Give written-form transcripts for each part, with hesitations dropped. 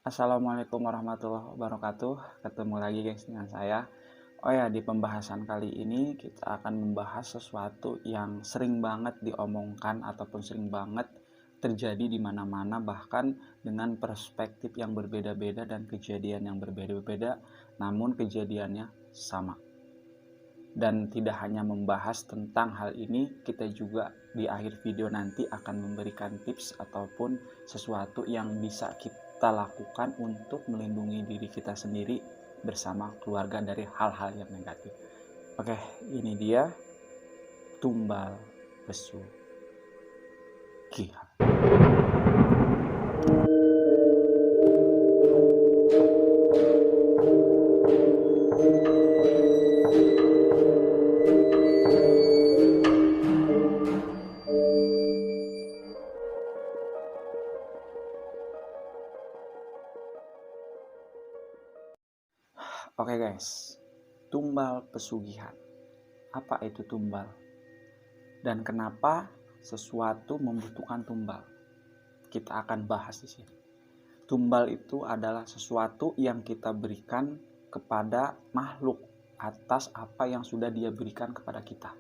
Assalamualaikum warahmatullahi wabarakatuh. Ketemu lagi guys dengan saya. Oh ya, di pembahasan kali ini kita akan membahas sesuatu yang sering banget diomongkan ataupun sering banget terjadi di mana-mana, bahkan dengan perspektif yang berbeda-beda dan kejadian yang berbeda-beda, namun kejadiannya sama. Dan tidak hanya membahas tentang hal ini, kita juga di akhir video nanti akan memberikan tips ataupun sesuatu yang bisa kita lakukan untuk melindungi diri kita sendiri bersama keluarga dari hal-hal yang negatif. Oke, ini dia tumbal pesugihan. Oke guys, tumbal pesugihan. Apa itu tumbal? Dan kenapa sesuatu membutuhkan tumbal? Kita akan bahas di sini. Tumbal itu adalah sesuatu yang kita berikan kepada makhluk atas apa yang sudah dia berikan kepada kita.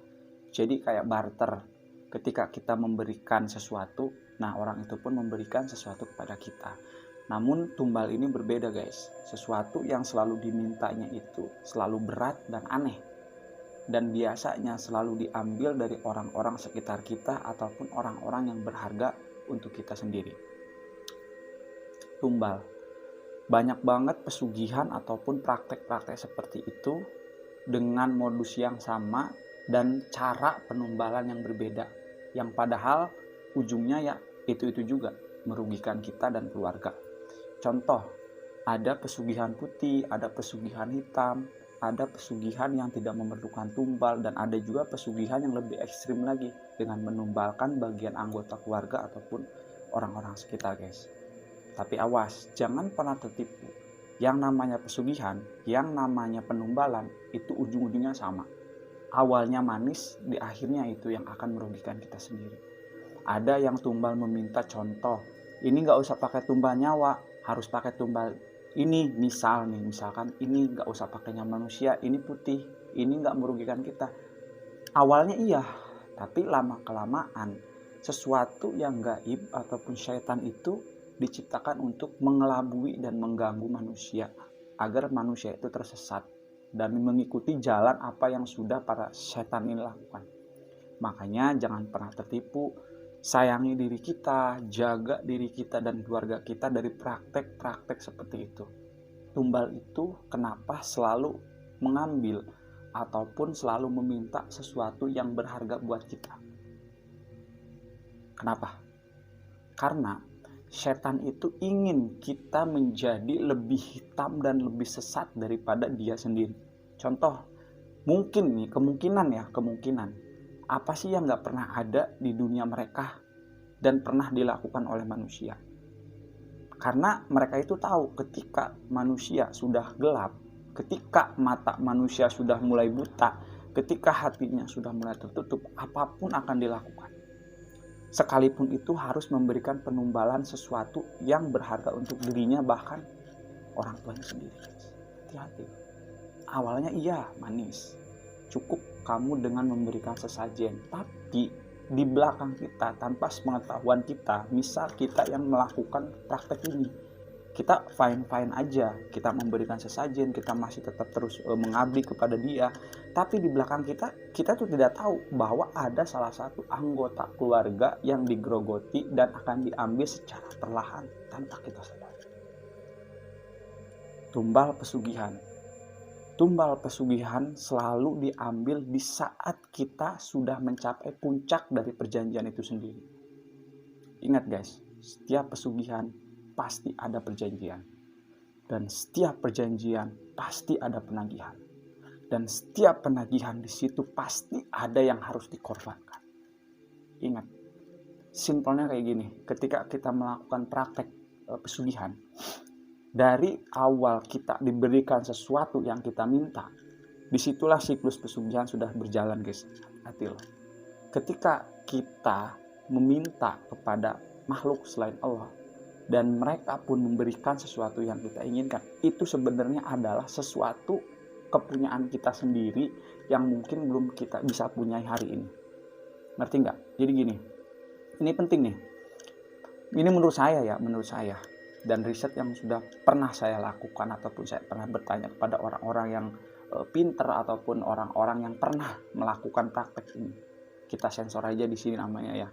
Jadi kayak barter. Ketika kita memberikan sesuatu, nah orang itu pun memberikan sesuatu kepada kita. Namun tumbal ini berbeda guys. Sesuatu yang selalu dimintanya itu selalu berat dan aneh. Dan biasanya selalu diambil dari orang-orang sekitar kita ataupun orang-orang yang berharga untuk kita sendiri. Tumbal. Banyak banget pesugihan ataupun praktek-praktek seperti itu dengan modus yang sama dan cara penumbalan yang berbeda. Yang padahal ujungnya ya itu-itu juga, merugikan kita dan keluarga. Contoh, ada pesugihan putih, ada pesugihan hitam, ada pesugihan yang tidak memerlukan tumbal, dan ada juga pesugihan yang lebih ekstrim lagi dengan menumbalkan bagian anggota keluarga ataupun orang-orang sekitar guys. Tapi awas, jangan pernah tertipu. Yang namanya pesugihan, yang namanya penumbalan, itu ujung-ujungnya sama. Awalnya manis, di akhirnya itu yang akan merugikan kita sendiri. Ada yang tumbal meminta contoh, ini nggak usah pakai tumbal nyawa, harus pakai tumbal ini, misalkan ini nggak usah pakainya manusia, ini putih, ini nggak merugikan kita. Awalnya iya, tapi lama-kelamaan sesuatu yang gaib ataupun syaitan itu diciptakan untuk mengelabui dan mengganggu manusia agar manusia itu tersesat dan mengikuti jalan apa yang sudah para setan ini lakukan. Makanya jangan pernah tertipu. Sayangi diri kita, jaga diri kita dan keluarga kita dari praktek-praktek seperti itu. Tumbal itu kenapa selalu mengambil ataupun selalu meminta sesuatu yang berharga buat kita? Kenapa? Karena setan itu ingin kita menjadi lebih hitam dan lebih sesat daripada dia sendiri. Contoh, mungkin nih, kemungkinan apa sih yang gak pernah ada di dunia mereka dan pernah dilakukan oleh manusia? Karena mereka itu tahu ketika manusia sudah gelap, ketika mata manusia sudah mulai buta, ketika hatinya sudah mulai tertutup, apapun akan dilakukan. Sekalipun itu harus memberikan penumbalan sesuatu yang berharga untuk dirinya, bahkan orang tuanya sendiri. Hati-hati. Awalnya iya manis, cukup kamu dengan memberikan sesajen, tapi di belakang kita tanpa sepengetahuan kita, misal kita yang melakukan praktek ini, kita fine aja, kita memberikan sesajen, kita masih tetap terus mengabdi kepada dia, tapi di belakang kita tuh tidak tahu bahwa ada salah satu anggota keluarga yang digerogoti dan akan diambil secara perlahan tanpa kita sadar. Tumbal pesugihan. Tumbal pesugihan selalu diambil di saat kita sudah mencapai puncak dari perjanjian itu sendiri. Ingat guys, setiap pesugihan pasti ada perjanjian. Dan setiap perjanjian pasti ada penagihan. Dan setiap penagihan di situ pasti ada yang harus dikorbankan. Ingat, simpelnya kayak gini, ketika kita melakukan praktek pesugihan, dari awal kita diberikan sesuatu yang kita minta, disitulah siklus pesugihan sudah berjalan guys. Hati loh. Ketika kita meminta kepada makhluk selain Allah, dan mereka pun memberikan sesuatu yang kita inginkan, itu sebenarnya adalah sesuatu kepunyaan kita sendiri yang mungkin belum kita bisa punya hari ini. Ngerti nggak? Jadi gini, ini penting nih. Ini menurut saya, dan riset yang sudah pernah saya lakukan ataupun saya pernah bertanya kepada orang-orang yang pinter ataupun orang-orang yang pernah melakukan praktek ini. Kita sensor aja di sini namanya ya.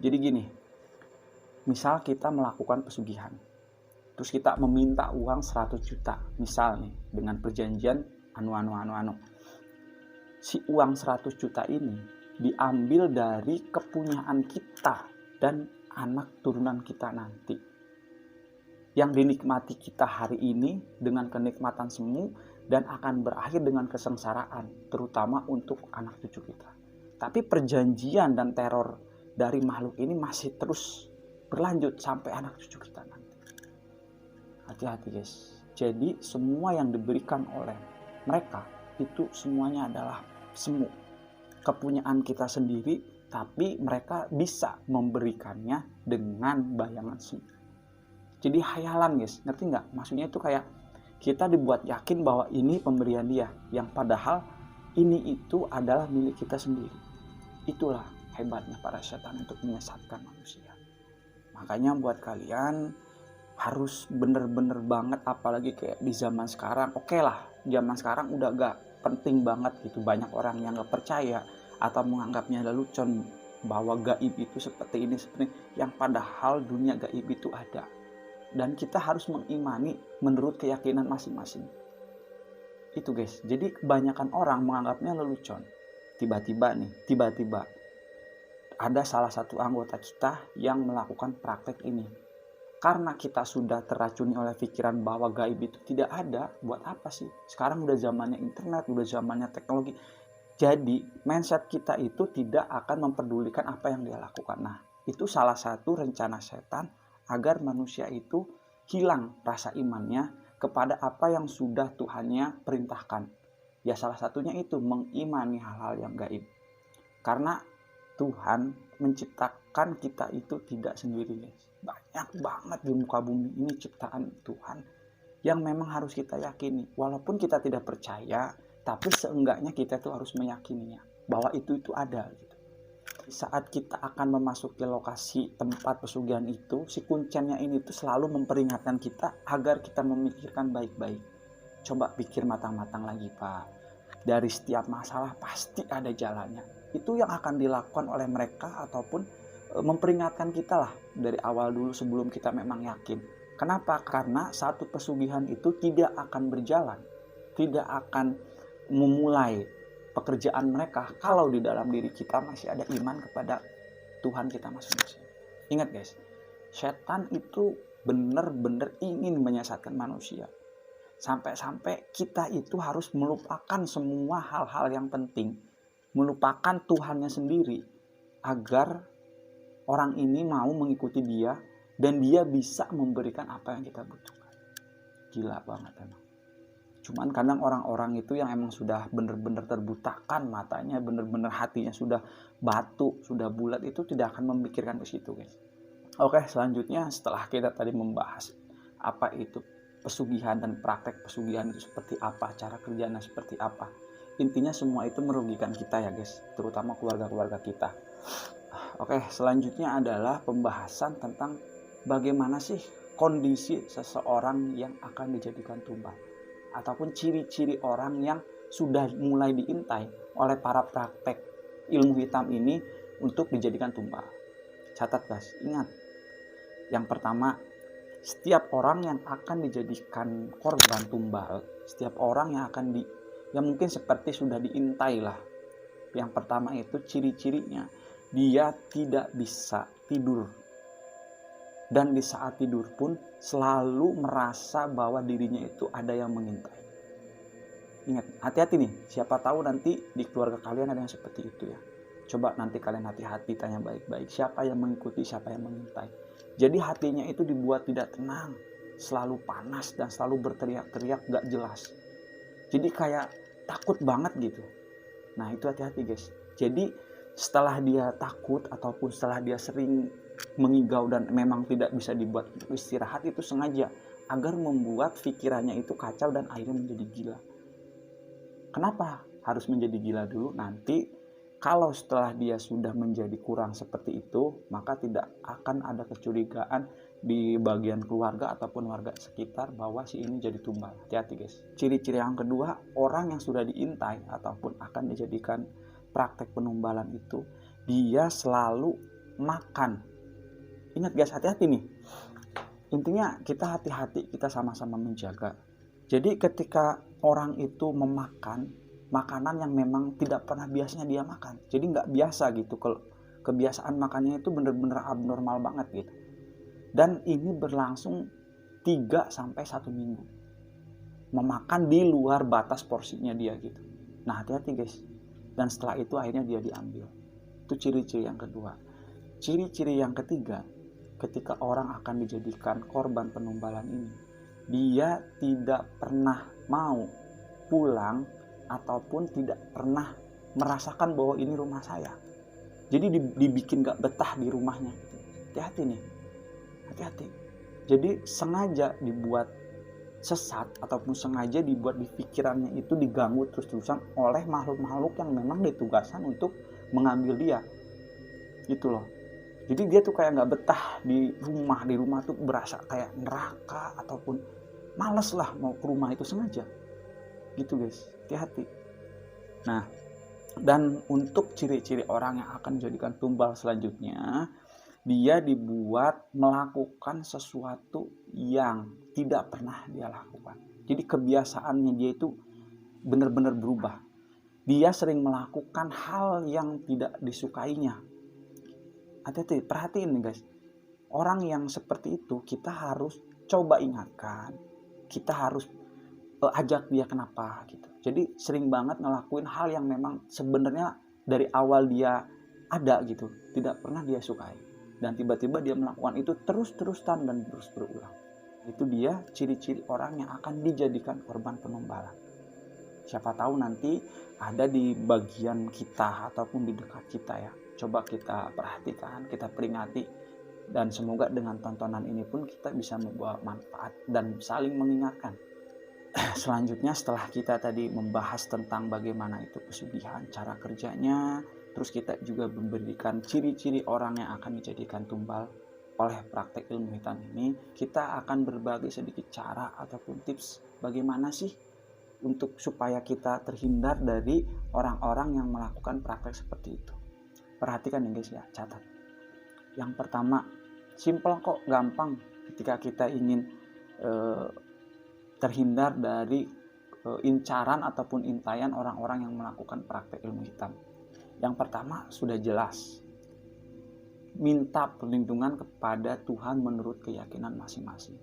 Jadi gini, misal kita melakukan pesugihan, terus kita meminta uang 100 juta, misal nih, dengan perjanjian anu. Si uang 100 juta ini diambil dari kepunyaan kita dan anak turunan kita nanti, yang dinikmati kita hari ini dengan kenikmatan semu dan akan berakhir dengan kesengsaraan, terutama untuk anak cucu kita. Tapi perjanjian dan teror dari makhluk ini masih terus berlanjut sampai anak cucu kita nanti. Hati-hati guys. Jadi semua yang diberikan oleh mereka itu semuanya adalah semu, kepunyaan kita sendiri, tapi mereka bisa memberikannya dengan bayangan semu. Jadi hayalan guys, ngerti nggak? Maksudnya itu kayak kita dibuat yakin bahwa ini pemberian dia, yang padahal ini itu adalah milik kita sendiri. Itulah hebatnya para setan untuk menyesatkan manusia. Makanya buat kalian harus bener-bener banget, apalagi kayak di zaman sekarang. Oke lah, zaman sekarang udah gak penting banget gitu. Banyak orang yang gak percaya atau menganggapnya lelucon bahwa gaib itu seperti ini, yang padahal dunia gaib itu ada. Dan kita harus mengimani menurut keyakinan masing-masing. Itu guys, jadi kebanyakan orang menganggapnya lelucon. Tiba-tiba ada salah satu anggota kita yang melakukan praktek ini. Karena kita sudah teracuni oleh pikiran bahwa gaib itu tidak ada, buat apa sih? Sekarang udah zamannya internet, udah zamannya teknologi. Jadi mindset kita itu tidak akan memperdulikan apa yang dia lakukan. Nah, itu salah satu rencana setan agar manusia itu hilang rasa imannya kepada apa yang sudah Tuhannya perintahkan. Ya salah satunya itu mengimani hal-hal yang gaib. Karena Tuhan menciptakan kita itu tidak sendiri guys. Banyak banget di muka bumi ini ciptaan Tuhan yang memang harus kita yakini. Walaupun kita tidak percaya, tapi seenggaknya kita tuh harus meyakininya bahwa itu ada gitu. Saat kita akan memasuki lokasi tempat pesugihan itu, si kuncennya ini tuh selalu memperingatkan kita agar kita memikirkan baik-baik. Coba pikir matang-matang lagi Pak. Dari setiap masalah pasti ada jalannya. Itu yang akan dilakukan oleh mereka ataupun memperingatkan kita lah dari awal dulu sebelum kita memang yakin. Kenapa? Karena satu pesugihan itu tidak akan berjalan, tidak akan memulai pekerjaan mereka kalau di dalam diri kita masih ada iman kepada Tuhan kita masing-masing. Ingat guys, setan itu benar-benar ingin menyesatkan manusia. Sampai-sampai kita itu harus melupakan semua hal-hal yang penting, melupakan Tuhannya sendiri agar orang ini mau mengikuti dia dan dia bisa memberikan apa yang kita butuhkan. Gila banget emang. Cuman kadang orang-orang itu yang emang sudah benar-benar terbutakan matanya, benar-benar hatinya sudah batu, sudah bulat, itu tidak akan memikirkan ke situ guys. Oke, selanjutnya setelah kita tadi membahas apa itu pesugihan dan praktek pesugihan itu seperti apa, cara kerjanya seperti apa. Intinya semua itu merugikan kita ya guys, terutama keluarga-keluarga kita. Oke, selanjutnya adalah pembahasan tentang bagaimana sih kondisi seseorang yang akan dijadikan tumbal. Ataupun ciri-ciri orang yang sudah mulai diintai oleh para praktek ilmu hitam ini untuk dijadikan tumbal. Catat guys, ingat. Yang pertama, setiap orang yang akan dijadikan korban tumbal, setiap orang yang yang mungkin seperti sudah diintai lah. Yang pertama itu ciri-cirinya, dia tidak bisa tidur. Dan di saat tidur pun selalu merasa bahwa dirinya itu ada yang mengintai. Ingat, hati-hati nih. Siapa tahu nanti di keluarga kalian ada yang seperti itu ya. Coba nanti kalian hati-hati, tanya baik-baik. Siapa yang mengikuti, siapa yang mengintai. Jadi hatinya itu dibuat tidak tenang. Selalu panas dan selalu berteriak-teriak gak jelas. Jadi kayak takut banget gitu. Nah itu hati-hati guys. Jadi setelah dia takut ataupun setelah dia sering mengigau dan memang tidak bisa dibuat istirahat itu sengaja agar membuat pikirannya itu kacau dan akhirnya menjadi gila. Kenapa harus menjadi gila dulu? Nanti kalau setelah dia sudah menjadi kurang seperti itu, maka tidak akan ada kecurigaan di bagian keluarga ataupun warga sekitar bahwa si ini jadi tumbal. Hati-hati guys. Ciri-ciri yang kedua, orang yang sudah diintai ataupun akan dijadikan praktek penumbalan itu, dia selalu makan. Ingat guys, hati-hati nih. Intinya kita hati-hati, kita sama-sama menjaga. Jadi ketika orang itu memakan makanan yang memang tidak pernah biasanya dia makan, jadi nggak biasa gitu, kalau kebiasaan makannya itu bener-bener abnormal banget gitu, dan ini berlangsung 3-1 minggu memakan di luar batas porsinya dia gitu. Nah hati-hati guys, dan setelah itu akhirnya dia diambil. Itu ciri-ciri yang kedua. Ciri-ciri yang ketiga, ketika orang akan dijadikan korban penumbalan ini, dia tidak pernah mau pulang ataupun tidak pernah merasakan bahwa ini rumah saya. Jadi dibikin gak betah di rumahnya. Hati-hati nih, hati-hati. Jadi sengaja dibuat sesat ataupun sengaja dibuat di pikirannya itu diganggu terus-terusan oleh makhluk-makhluk yang memang ditugaskan untuk mengambil dia. Gitu loh. Jadi dia tuh kayak gak betah di rumah tuh berasa kayak neraka ataupun males lah mau ke rumah itu sengaja. Gitu guys, hati-hati. Nah, dan untuk ciri-ciri orang yang akan dijadikan tumbal selanjutnya, dia dibuat melakukan sesuatu yang tidak pernah dia lakukan. Jadi kebiasaannya dia itu benar-benar berubah. Dia sering melakukan hal yang tidak disukainya. Hati-hati, perhatiin nih guys. Orang yang seperti itu kita harus coba ingatkan. Kita harus ajak dia kenapa gitu. Jadi sering banget ngelakuin hal yang memang sebenarnya dari awal dia ada gitu, tidak pernah dia sukai, dan tiba-tiba dia melakukan itu terus-terusan dan terus berulang. Itu dia ciri-ciri orang yang akan dijadikan korban penumbalan. Siapa tahu nanti ada di bagian kita ataupun di dekat kita ya. Coba kita perhatikan, kita peringati, dan semoga dengan tontonan ini pun kita bisa membawa manfaat dan saling mengingatkan. Selanjutnya setelah kita tadi membahas tentang bagaimana itu pesugihan, cara kerjanya, terus kita juga memberikan ciri-ciri orang yang akan dijadikan tumbal oleh praktek ilmu hitam ini, kita akan berbagi sedikit cara ataupun tips bagaimana sih untuk supaya kita terhindar dari orang-orang yang melakukan praktek seperti itu. Perhatikan ya guys ya, catat. Yang pertama, simple kok, gampang ketika kita ingin terhindar dari incaran ataupun intaian orang-orang yang melakukan praktek ilmu hitam. Yang pertama sudah jelas, minta perlindungan kepada Tuhan menurut keyakinan masing-masing.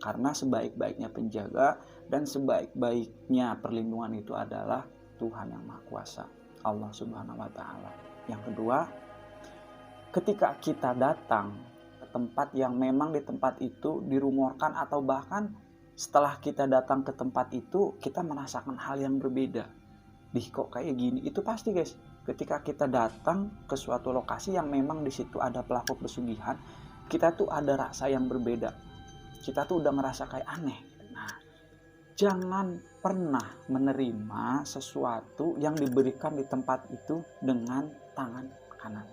Karena sebaik-baiknya penjaga dan sebaik-baiknya perlindungan itu adalah Tuhan yang Maha Kuasa, Allah Subhanahu wa Ta'ala. Yang kedua, ketika kita datang ke tempat yang memang di tempat itu dirumorkan atau bahkan setelah kita datang ke tempat itu kita merasakan hal yang berbeda. Kok kayak gini? Itu pasti guys. Ketika kita datang ke suatu lokasi yang memang di situ ada pelaku pesugihan, kita tuh ada rasa yang berbeda. Kita tuh udah ngerasa kayak aneh. Nah, jangan pernah menerima sesuatu yang diberikan di tempat itu dengan tangan kanan.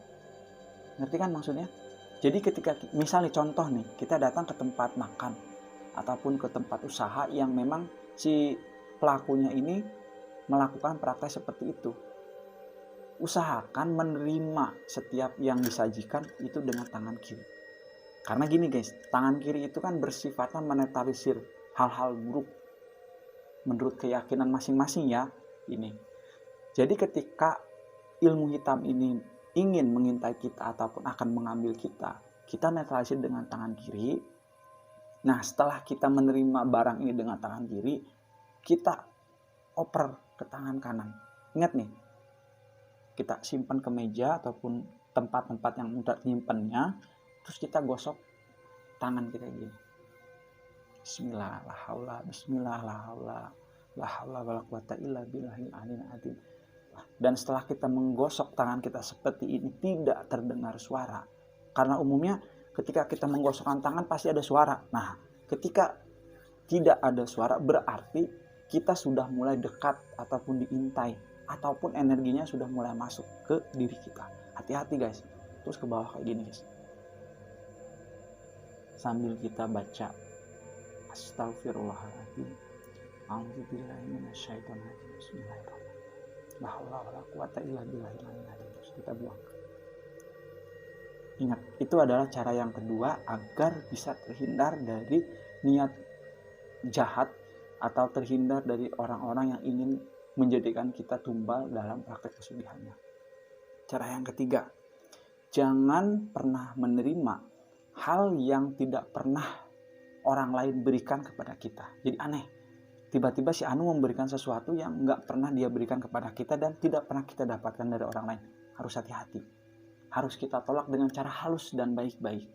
Ngerti kan maksudnya? Jadi ketika misalnya contoh nih, kita datang ke tempat makan ataupun ke tempat usaha yang memang si pelakunya ini melakukan praktek seperti itu, usahakan menerima setiap yang disajikan itu dengan tangan kiri. Karena gini guys, tangan kiri itu kan bersifatnya menetralisir hal-hal buruk menurut keyakinan masing-masing ya ini. Jadi ketika ilmu hitam ini ingin mengintai kita ataupun akan mengambil kita netralisir dengan tangan kiri. Nah, setelah kita menerima barang ini dengan tangan kiri, kita oper ke tangan kanan. Ingat nih, kita simpan ke meja ataupun tempat-tempat yang mudah nyimpennya, terus kita gosok tangan kita gini. Bismillah, la haula, bismillah, la haula, la haula wala quwata illa billahil aliyil azim. Dan setelah kita menggosok tangan kita seperti ini, tidak terdengar suara, Karena umumnya ketika kita menggosokkan tangan pasti ada suara. Nah, ketika tidak ada suara berarti kita sudah mulai dekat ataupun diintai, ataupun energinya sudah mulai masuk ke diri kita. Hati-hati guys. Terus ke bawah kayak gini guys. Sambil kita baca Astagfirullahaladzim, A'udzubillahi minasyaitonir rajim, Bismillahirrahmanirrahim, la haula wala quwata illa billahil aliyyil azim. Terus kita buang. Ingat, itu adalah cara yang kedua agar bisa terhindar dari niat jahat atau terhindar dari orang-orang yang ingin menjadikan kita tumbal dalam praktek pesugihannya. Cara yang ketiga, jangan pernah menerima hal yang tidak pernah orang lain berikan kepada kita. Jadi aneh, tiba-tiba si Anu memberikan sesuatu yang nggak pernah dia berikan kepada kita dan tidak pernah kita dapatkan dari orang lain. Harus hati-hati. Harus kita tolak dengan cara halus dan baik-baik.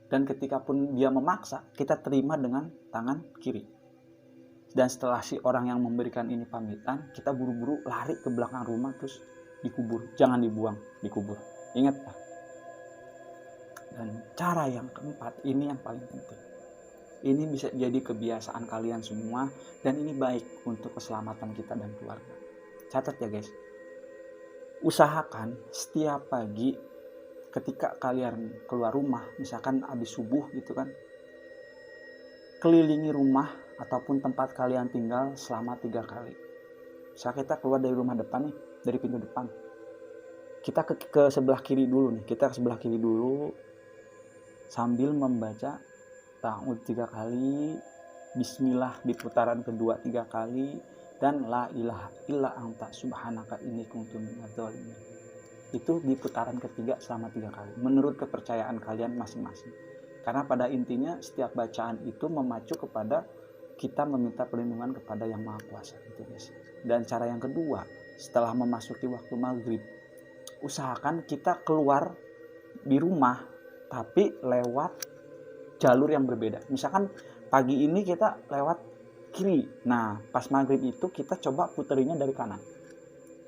Dan ketika pun dia memaksa, kita terima dengan tangan kiri. Dan setelah si orang yang memberikan ini pamitan, kita buru-buru lari ke belakang rumah terus dikubur. Jangan dibuang, dikubur. Ingat ya. Dan cara yang keempat, ini yang paling penting. Ini bisa jadi kebiasaan kalian semua dan ini baik untuk keselamatan kita dan keluarga. Catat ya guys. Usahakan setiap pagi ketika kalian keluar rumah, misalkan habis subuh gitu kan, kelilingi rumah ataupun tempat kalian tinggal selama 3 kali. Misalkan kita keluar dari rumah depan nih, dari pintu depan, kita ke sebelah kiri dulu nih, kita ke sebelah kiri dulu sambil membaca ta'awudz 3 kali, bismillah di putaran kedua 3 kali, dan la ilaha illa anta subhanaka inni kuntu minadz dzalimin. Itu di putaran ketiga selama 3 kali menurut kepercayaan kalian masing-masing. Karena pada intinya setiap bacaan itu memacu kepada kita meminta perlindungan kepada Yang Maha Kuasa gitu guys. Dan cara yang kedua, setelah memasuki waktu maghrib, usahakan kita keluar di rumah tapi lewat jalur yang berbeda. Misalkan pagi ini kita lewat kiri. Nah, pas maghrib itu kita coba puterinya dari kanan.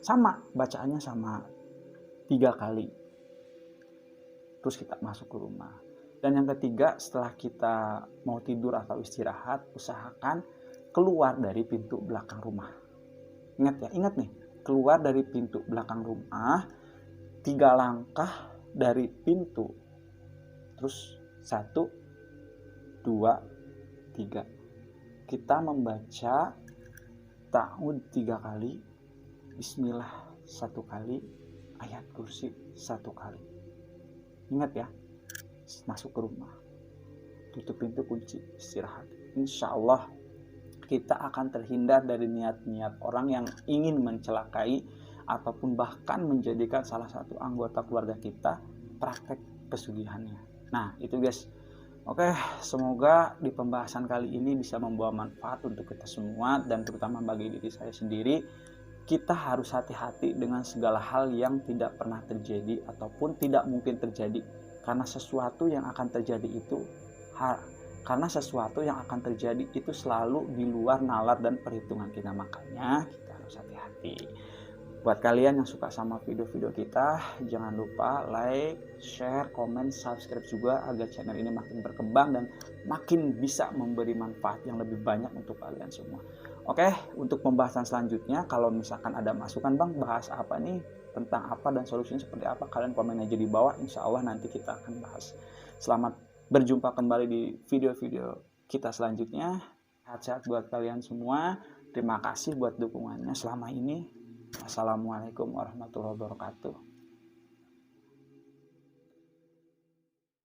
Sama, bacaannya sama 3 kali. Terus kita masuk ke rumah. Dan yang ketiga, setelah kita mau tidur atau istirahat, usahakan keluar dari pintu belakang rumah. Ingat ya, ingat nih, keluar dari pintu belakang rumah, 3 langkah dari pintu. Terus 1, 2, 3. Kita membaca ta'awudz 3 kali, bismillah 1 kali, ayat kursi 1 kali. Ingat ya, masuk ke rumah, tutup pintu, kunci, istirahat. Insya Allah kita akan terhindar dari niat-niat orang yang ingin mencelakai ataupun bahkan menjadikan salah satu anggota keluarga kita praktek pesugihannya. Nah itu guys. Oke, semoga di pembahasan kali ini bisa membawa manfaat untuk kita semua dan terutama bagi diri saya sendiri. Kita harus hati-hati dengan segala hal yang tidak pernah terjadi ataupun tidak mungkin terjadi, karena sesuatu yang akan terjadi itu selalu di luar nalar dan perhitungan kita. Makanya kita harus hati-hati. Buat kalian yang suka sama video-video kita, jangan lupa like, share, komen, subscribe juga agar channel ini makin berkembang dan makin bisa memberi manfaat yang lebih banyak untuk kalian semua. Oke, untuk pembahasan selanjutnya, kalau misalkan ada masukan Bang, bahas apa nih, tentang apa dan solusinya seperti apa, kalian komen aja di bawah. Insya Allah nanti kita akan bahas. Selamat berjumpa kembali di video-video kita selanjutnya. Sehat-sehat buat kalian semua. Terima kasih buat dukungannya selama ini. Assalamualaikum warahmatullahi wabarakatuh.